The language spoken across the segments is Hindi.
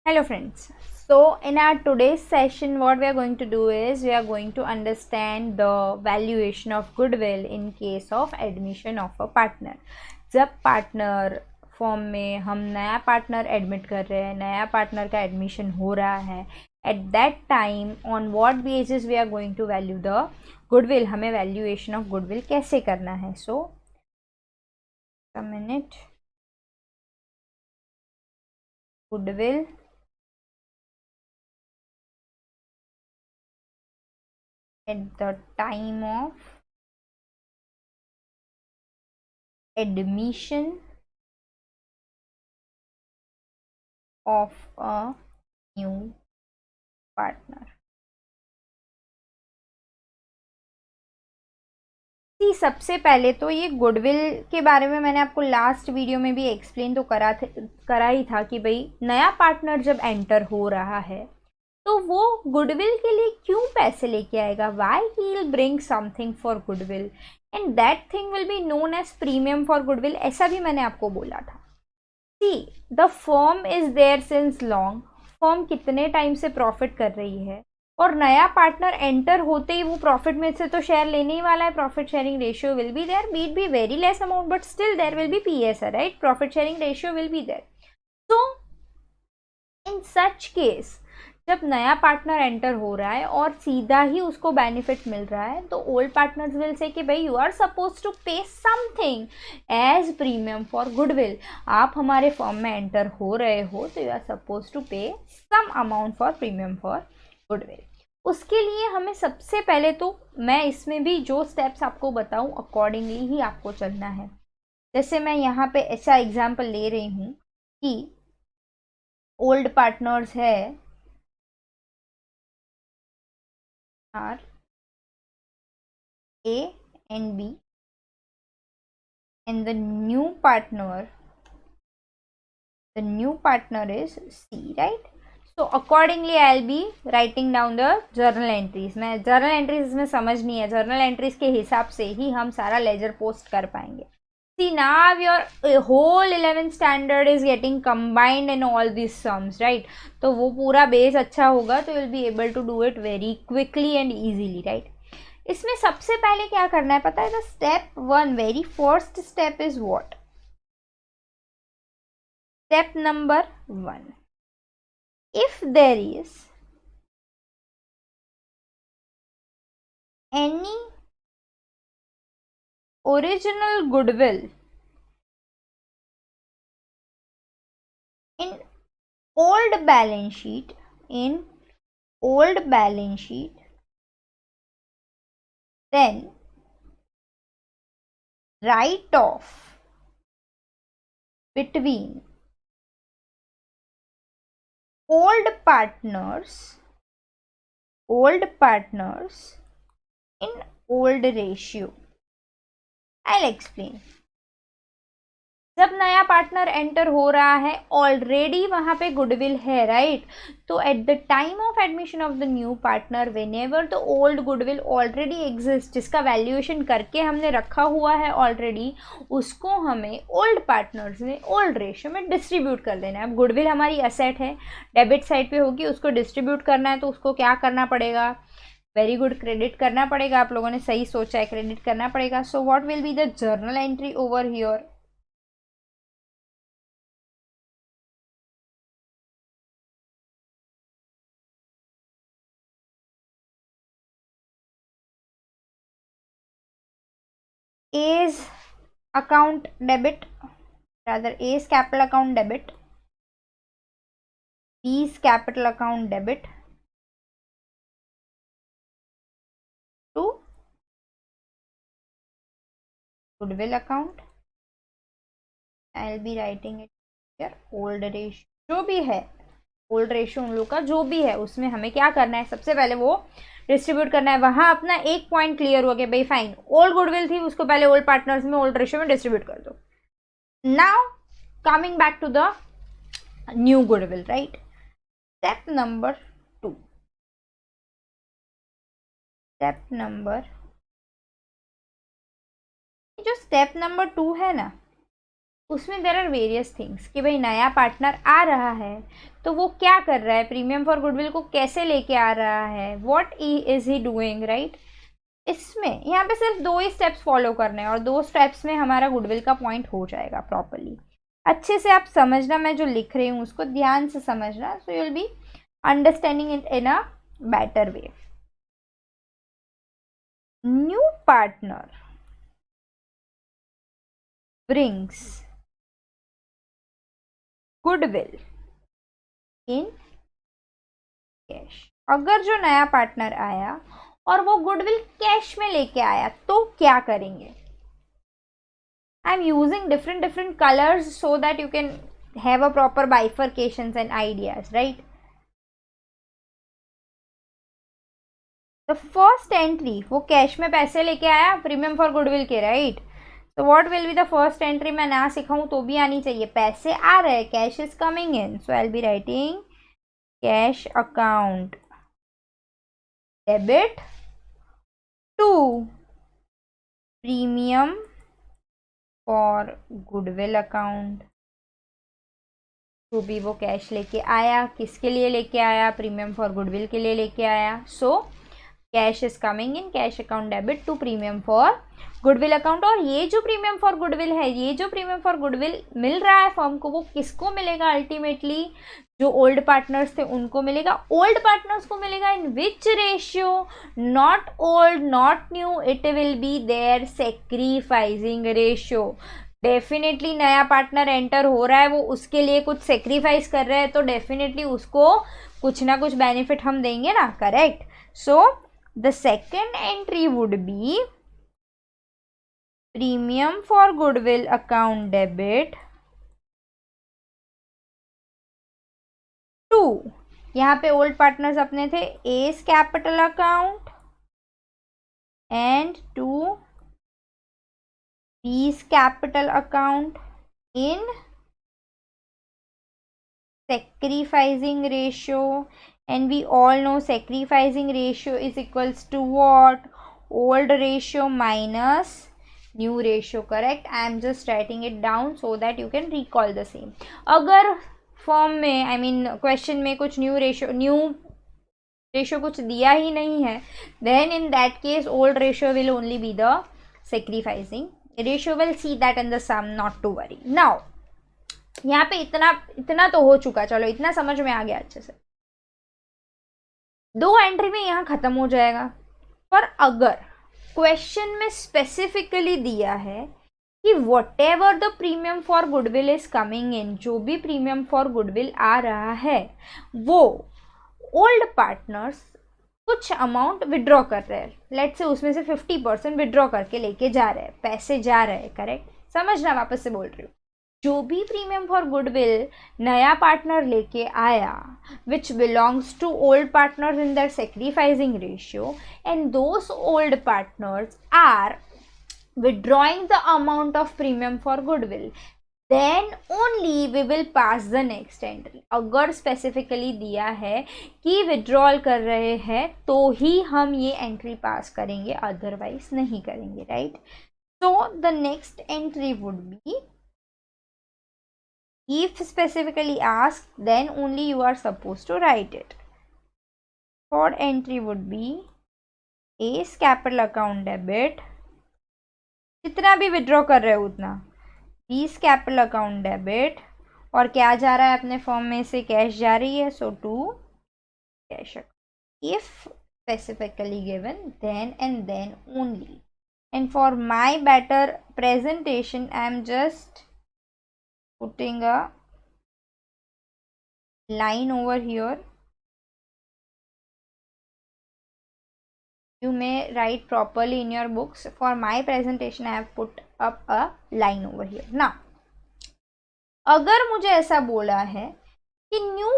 Hello friends. So in our today's session what we are going to do is we are going to understand the valuation of goodwill in case of admission of a partner. जब पार्टनर फॉर्म में हम नया पार्टनर एडमिट कर रहे हैं, नया पार्टनर का एडमिशन हो रहा है, at that time on what basis we are going to value the goodwill, हमें वैल्यूएशन ऑफ गुडविल कैसे करना है. So a minute. Goodwill at the time of admission of a new partner. सबसे पहले तो ये गुडविल के बारे में मैंने आपको लास्ट वीडियो में भी एक्सप्लेन तो करा ही था कि भाई नया पार्टनर जब एंटर हो रहा है तो वो गुडविल के लिए क्यों पैसे लेके आएगा. Why he will bring something for goodwill and that thing will be known as premium for goodwill. ऐसा भी मैंने आपको बोला था. See the firm is there since long. Firm कितने टाइम से प्रॉफिट कर रही है और नया पार्टनर एंटर होते ही वो प्रॉफिट में से तो शेयर लेने ही वाला है. Profit sharing ratio will be there, bit be very less amount but still there will be PSR, right. Profit sharing ratio will be there. So in such case जब नया पार्टनर एंटर हो रहा है और सीधा ही उसको बेनिफिट मिल रहा है तो ओल्ड पार्टनर्स विल से कि भाई you are suppose to pay something as premium for goodwill. आप हमारे फॉर्म में एंटर हो रहे हो तो you are suppose to pay some amount for premium for goodwill. उसके लिए हमें सबसे पहले तो मैं इसमें भी जो स्टेप्स आपको बताऊं अकॉर्डिंगली ही आपको चलना है. जैसे मैं यहाँ पे ऐसा एग्जाम्पल ले रही हूँ कि ओल्ड पार्टनर्स है are A and B and the new partner is C, right? So accordingly I'll be writing down the journal entries. मैं journal entries इसमें समझ नहीं है, journal entries के हिसाब से ही हम सारा ledger post कर पाएंगे. See now your whole 11th standard is getting combined in all these sums, right? तो वो पूरा बेस अच्छा होगा तो you'll be able to do it very quickly and easily, right? इसमें सबसे पहले क्या करना है पता है. The step one, very first step is what. Step number one, if there is any original goodwill in old balance sheet, then write off between old partners in old ratio. I'll explain. जब नया पार्टनर एंटर हो रहा है ऑलरेडी वहां पे गुडविल है, राइट. तो at the time of admission of the new partner whenever the old goodwill already exist, जिसका वैल्यूएशन करके हमने रखा हुआ है ऑलरेडी, उसको हमें ओल्ड पार्टनर्स में ओल्ड रेशियो में डिस्ट्रीब्यूट कर देना है. अब गुडविल हमारी असेट है, डेबिट साइड पे होगी, उसको डिस्ट्रीब्यूट करना है तो उसको क्या करना पड़ेगा. वेरी गुड, क्रेडिट करना पड़ेगा. आप लोगों ने सही सोचा है, क्रेडिट करना पड़ेगा. So what will be the journal entry over here. A's account debit, rather A's capital account debit, B's capital account debit to goodwill account. I'll be writing it here. Old ratio जो भी है, ओल्ड रेशियो उन लोग का जो भी है उसमें हमें क्या करना है, सबसे पहले वो डिस्ट्रीब्यूट करना है. वहां अपना एक पॉइंट क्लियर हुआ कि भाई फाइन, ओल्ड गुडविल थी उसको पहले ओल्ड पार्टनर्स में ओल्ड रेशियो में डिस्ट्रीब्यूट कर दो. Now coming back to the new goodwill, right. Step number two, जो स्टेप नंबर टू है ना, उसमें देर आर वेरियस थिंग्स कि भाई नया पार्टनर आ रहा है तो वो क्या कर रहा है, प्रीमियम फॉर गुडविल को कैसे लेके आ रहा है, what is he doing, right. इसमें यहाँ पे सिर्फ 2 ही स्टेप्स फॉलो करने हैं और 2 स्टेप्स में हमारा गुडविल का पॉइंट हो जाएगा प्रॉपरली। अच्छे से आप समझना, मैं जो लिख रही हूँ उसको ध्यान से समझना, so you will be understanding it in a better way. New partner brings goodwill in cash. अगर जो नया पार्टनर आया और वो गुडविल कैश में लेके आया तो क्या करेंगे। I am using different colours so that you can have a proper bifurcations and ideas, right. The first entry, वो कैश में पैसे लेके आया प्रीमियम फॉर गुडविल के, राइट। तो what will be the first entry, मैं ना सिखाऊं तो भी आनी चाहिए। पैसे आ रहे, cash is coming in, so I will be writing cash account debit to premium for goodwill account. जो भी वो कैश लेके आया, किसके लिए लेके आया, प्रीमियम फॉर गुडविल के लिए लेके आया। So cash is coming in cash account debit to premium for goodwill account. और ये जो प्रीमियम फॉर गुडविल है, ये जो प्रीमियम फॉर गुडविल मिल रहा है फर्म को, वो किसको मिलेगा अल्टीमेटली, जो ओल्ड पार्टनर्स थे उनको मिलेगा। ओल्ड पार्टनर्स को मिलेगा in which ratio, not old not new, it will be their sacrificing ratio. Definitely नया पार्टनर एंटर हो रहा है, वो उसके लिए कुछ सेक्रीफाइस कर रहा है, तो डेफिनेटली उसको कुछ ना कुछ बेनिफिट हम देंगे ना, correct. So the second entry would be premium for goodwill account debit to, यहाँ पे ओल्ड पार्टनर्स अपने थे A's capital account and to B's capital account in sacrificing ratio, and we all know sacrificing ratio is equals to what, old ratio minus new ratio, correct। I am just writing it down so that you can recall the same। अगर फॉर्म में आई मीन क्वेश्चन में कुछ न्यू रेशियो कुछ दिया ही नहीं है, then in that case old ratio will only be the sacrificing ratio, will see that in the sum, not to worry। now यहाँ पे इतना तो हो चुका, चलो इतना समझ में आ गया अच्छे से। 2 एंट्री में यहाँ खत्म हो जाएगा। पर अगर क्वेश्चन में स्पेसिफिकली दिया है कि what ever the premium for goodwill is coming इन, जो भी प्रीमियम फॉर गुडविल आ रहा है वो ओल्ड पार्टनर्स कुछ अमाउंट विड्रॉ कर रहे हैं, लेट्स से उसमें से 50% विड्रॉ करके लेके जा रहे हैं, पैसे जा रहे हैं, करेक्ट। समझना, वापस से बोल रही हूँ, जो भी प्रीमियम फॉर गुडविल नया पार्टनर लेके आया which belongs to old partners in their sacrificing ratio, and those old partners are withdrawing the amount of premium for goodwill, then only we will pass the next entry। अगर स्पेसिफिकली दिया है कि विड्रॉल कर रहे हैं तो ही हम ये एंट्री पास करेंगे, अदरवाइज नहीं करेंगे, right. So the next entry would B, if specifically asked, then only you are supposed to write it। third entry would be A's capital account debit, जितना भी विड्रॉ कर रहे हो उतना, B's capital account debit, और क्या जा रहा है अपने फॉर्म में से, कैश जा रही है, so to cash. if specifically given, then and then only। and for my better presentation I am just putting a line over here, you may write properly in your books, for my presentation I have put up a line over here। now अगर मुझे ऐसा बोला है कि new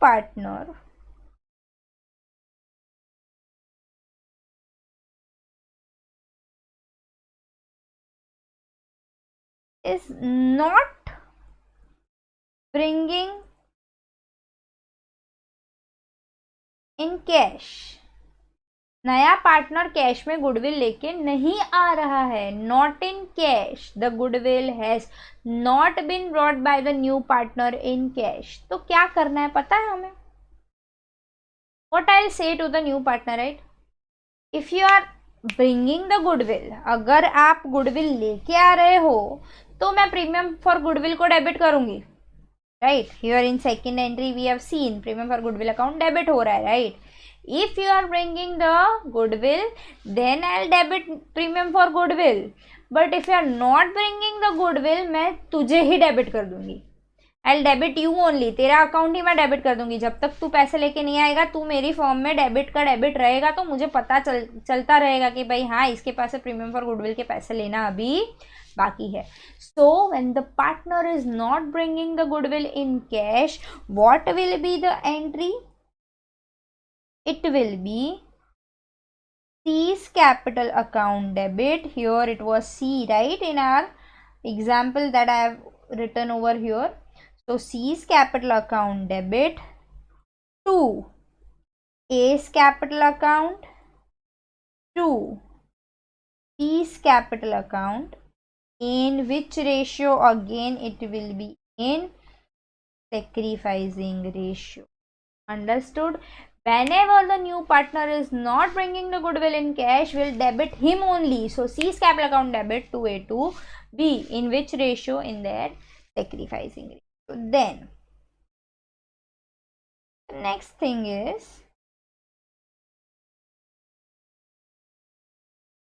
partner is not bringing in cash, नया पार्टनर कैश में गुडविल लेके नहीं आ रहा है, not in cash, the goodwill has not been brought by the new partner in cash. तो क्या करना है पता है हमें? What I will say to the new partner, right? If you are bringing the goodwill, अगर आप गुडविल लेके आ रहे हो तो मैं प्रीमियम फॉर गुडविल को डेबिट करूंगी, right? Here in second entry we have seen premium for goodwill account debit हो रहा है, right? If you are bringing the goodwill, then I'll debit premium for goodwill. But if you are not bringing the goodwill, मैं तुझे ही डेबिट कर दूंगी। I'll debit you only, तेरा अकाउंट ही मैं डेबिट कर दूंगी। जब तक तू पैसे लेके नहीं आएगा, तू मेरी फॉर्म में डेबिट का डेबिट रहेगा, तो मुझे पता चलता रहेगा कि भाई हाँ, इसके पास प्रीमियम फॉर गुडविल के पैसे लेना अभी बाकी है। So when the partner is not bringing the goodwill in cash, what will be the entry? It will be C's capital account debit. Here it was C, right, in our example that I have written over here. So C's capital account debit to A's capital account to B's capital account. In which ratio? Again it will be in sacrificing ratio. Understood? Whenever the new partner is not bringing the goodwill in cash, will debit him only. So C's capital account debit to A to B. In which ratio? In that sacrificing ratio. Then the next thing is,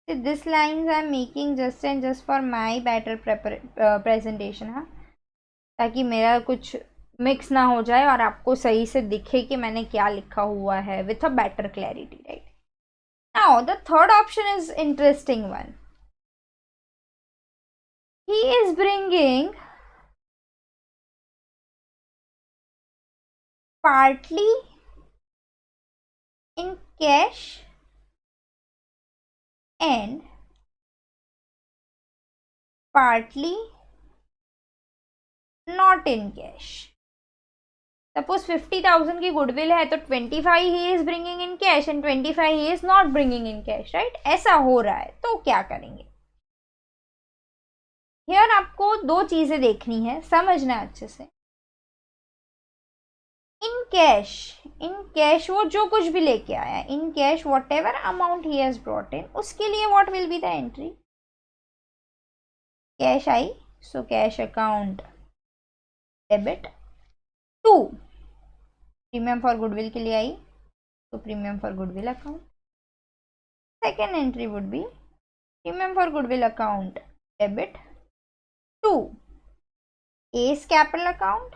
this lines I am making just and just for my better presentation, हाँ, ताकि मेरा कुछ मिक्स ना हो जाए और आपको सही से दिखे कि मैंने क्या लिखा हुआ है, with a better clarity, right? Now the third option is interesting one. He is bringing partly in cash and partly not in cash. Suppose 50,000 की गुडविल है तो 25 he is bringing in cash and 25 he is not bringing in cash, right? ऐसा हो रहा है, तो क्या करेंगे? हियर आपको दो चीजें देखनी है, समझना अच्छे से। इन कैश वो जो कुछ भी लेके आया, in cash whatever amount he has brought in, उसके लिए what will be the entry? Cash आई, सो cash account debit to premium for goodwill के लिए आई, तो premium for goodwill account. Second entry would be premium for goodwill account debit to A's capital account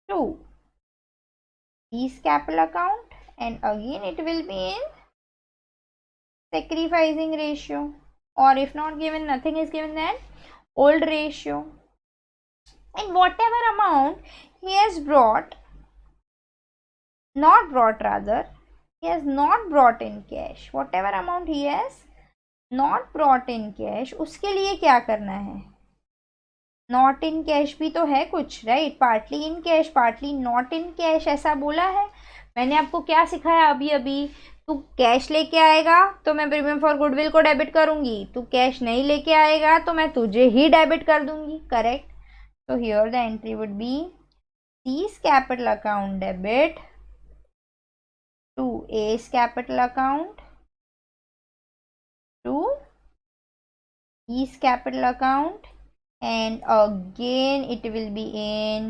to B's capital account, and again it will be in sacrificing ratio, or if not given, nothing is given, then old ratio. And whatever amount he has brought, not brought rather, he has not brought in cash, whatever amount he has not brought in cash, उसके लिए क्या करना है? नॉट इन कैश भी तो है कुछ, right? Partly in cash, partly not in cash, ऐसा बोला है। मैंने आपको क्या सिखाया अभी अभी? तू कैश लेके आएगा तो मैं प्रीमियम फॉर गुडविल को डेबिट करूंगी, तू कैश नहीं लेके आएगा तो मैं तुझे ही डेबिट कर दूंगी, correct? So here the entry would be C's capital account debit to A's capital account to B's capital account, and again it will be in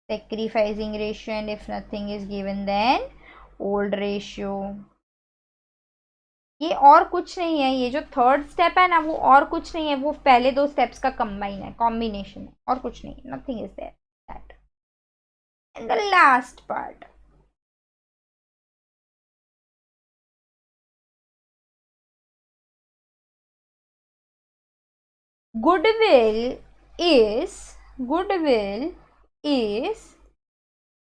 sacrificing ratio, and if nothing is given then old ratio. ये और कुछ नहीं है, ये जो थर्ड स्टेप है ना, वो और कुछ नहीं है, वो पहले दो स्टेप्स का कंबाइन है, कॉम्बिनेशन है, और कुछ नहीं है, nothing is there that. And the last part, goodwill is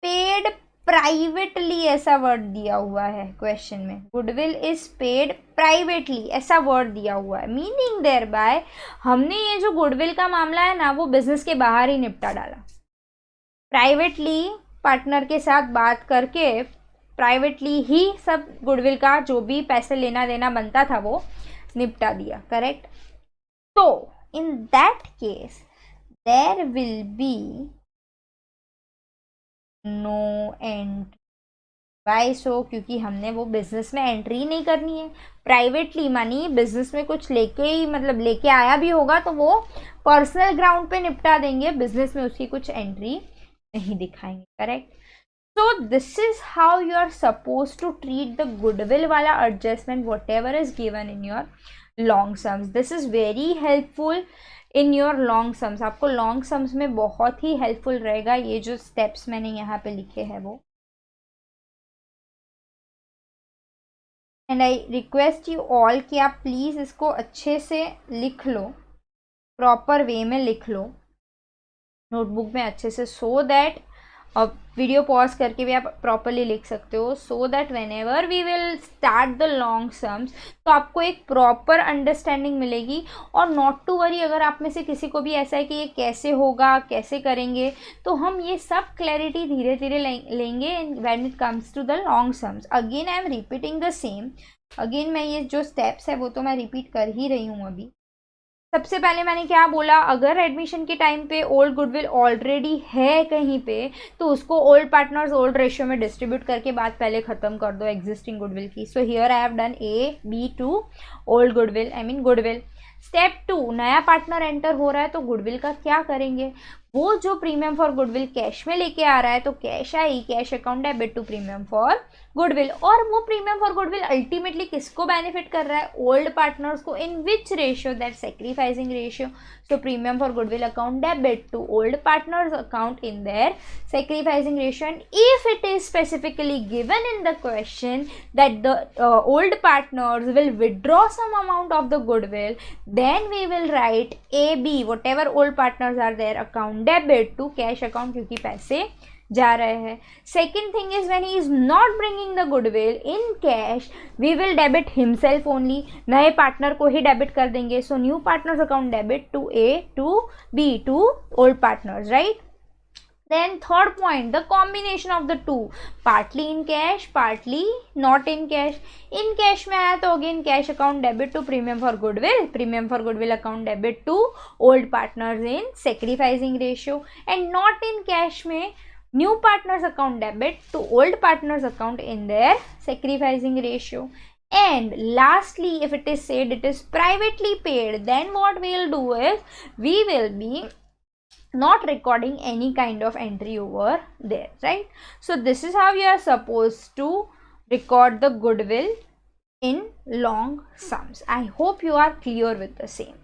paid privately, ऐसा वर्ड दिया हुआ है क्वेश्चन में। गुडविल इज पेड प्राइवेटली, ऐसा वर्ड दिया हुआ है, मीनिंग देयर बाय हमने ये जो गुडविल का मामला है ना, वो बिजनेस के बाहर ही निपटा डाला। प्राइवेटली पार्टनर के साथ बात करके प्राइवेटली ही सब गुडविल का जो भी पैसे लेना देना बनता था वो निपटा दिया, करेक्ट। तो in that case there will be no entry. Why so? क्योंकि हमने वो बिजनेस में एंट्री नहीं करनी है। प्राइवेटली मनी बिजनेस में कुछ लेके ही, मतलब लेके आया भी होगा तो वो पर्सनल ग्राउंड पे निपटा देंगे, बिजनेस में उसकी कुछ एंट्री नहीं दिखाएंगे, correct. So this is how you are suppose to treat the goodwill वाला adjustment whatever is given in your long sums. This is very helpful in your long sums. आपको लॉन्ग सम्स में बहुत ही हेल्पफुल रहेगा ये जो स्टेप्स मैंने यहाँ पे लिखे हैं वो। And I request you all कि आप प्लीज़ इसको अच्छे से लिख लो, प्रॉपर वे में लिख लो नोटबुक में अच्छे से, सो दैट, और वीडियो पॉज करके भी आप प्रॉपरली लिख सकते हो, so that whenever we will start the long sums तो आपको एक प्रॉपर अंडरस्टैंडिंग मिलेगी। और नॉट टू वरी, अगर आप में से किसी को भी ऐसा है कि ये कैसे होगा, कैसे करेंगे, तो हम ये सब क्लैरिटी धीरे धीरे लेंगे when it comes to the long sums. Again I am repeating the same, again मैं ये जो स्टेप्स है वो तो मैं रिपीट कर ही रही हूँ अभी। सबसे पहले मैंने क्या बोला, अगर एडमिशन के टाइम पे ओल्ड गुडविल ऑलरेडी है कहीं पे तो उसको ओल्ड पार्टनर्स ओल्ड रेशियो में डिस्ट्रीब्यूट करके बात पहले ख़त्म कर दो एग्जिस्टिंग गुडविल की। So here I have done A B to old goodwill, I mean goodwill. Step 2, नया पार्टनर एंटर हो रहा है तो गुडविल का क्या करेंगे, वो जो प्रीमियम फॉर गुडविल कैश में लेके आ रहा है तो कैश आई, cash account debit to premium for goodwill. और वो प्रीमियम फॉर गुडविल अल्टीमेटली किसको बेनिफिट कर रहा है, ओल्ड पार्टनर्स को। In which ratio, that sacrificing ratio. So premium for goodwill account debit to old partners account in their sacrificing ratio. And if it is specifically given in the question that the old partners will withdraw some amount of the goodwill, then we will write AB, whatever old partners are there, account debit to cash account, क्योंकि पैसे जा रहे हैं। Second thing is when he is not bringing the goodwill in cash, we will debit himself only, नए पार्टनर को ही डेबिट कर देंगे। So new partners account debit to A to B to old partners, right? Then third point, the combination of the two, partly in cash, partly not in cash. In cash में आया तो again cash account debit to premium for goodwill, premium for goodwill account debit to old partners in sacrificing ratio. And not in cash में new partners account debit to old partners account in their sacrificing ratio. And lastly, if it is said it is privately paid, then what we will do is we will be not recording any kind of entry over there, right? So this is how you are supposed to record the goodwill in long sums. I hope you are clear with the same.